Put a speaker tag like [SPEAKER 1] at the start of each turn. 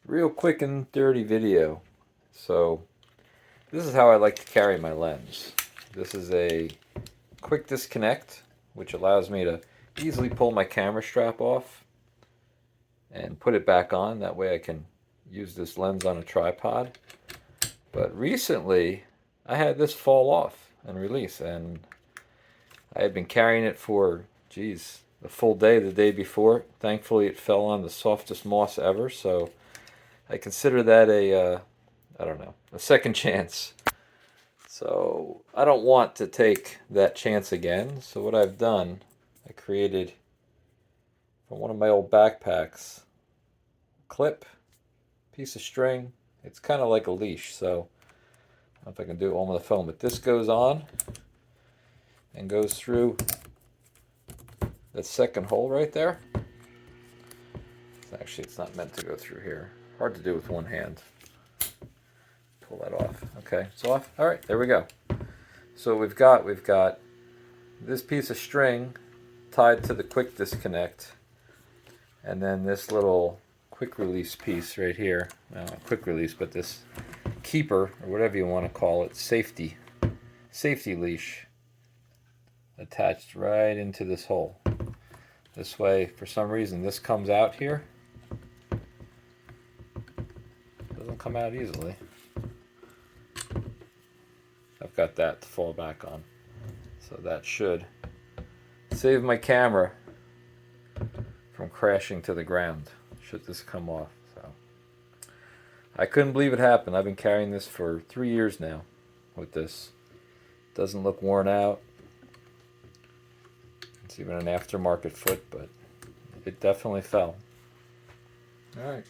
[SPEAKER 1] Real quick and dirty video. So this is how I like to carry my lens. This is a quick disconnect, which allows me to easily pull my camera strap off and put it back on. That way I can use this lens on a tripod. But recently I had this fall off and release, and I had been carrying it for, geez, a full day the day before. Thankfully it fell on the softest moss ever, so I consider that I don't know, a second chance. So I don't want to take that chance again. So what I've done, I created from one of my old backpacks, clip, piece of string. It's kind of like a leash, so I don't know if I can do it on the phone, but this goes on and goes through that second hole right there. Actually, it's not meant to go through here. Hard to do with one hand. Pull that off. Okay, it's off. All right, there we go. So we've got this piece of string tied to the quick disconnect, and then this little quick release piece right here. Well, not quick release, but this keeper, or whatever you want to call it, safety leash attached right into this hole. This way, for some reason, this comes out here. Doesn't come out easily. I've got that to fall back on. So that should save my camera from crashing to the ground, should this come off. So I couldn't believe it happened. I've been carrying this for 3 years now with this. Doesn't look worn out. It's even an aftermarket foot, but it definitely fell. All right.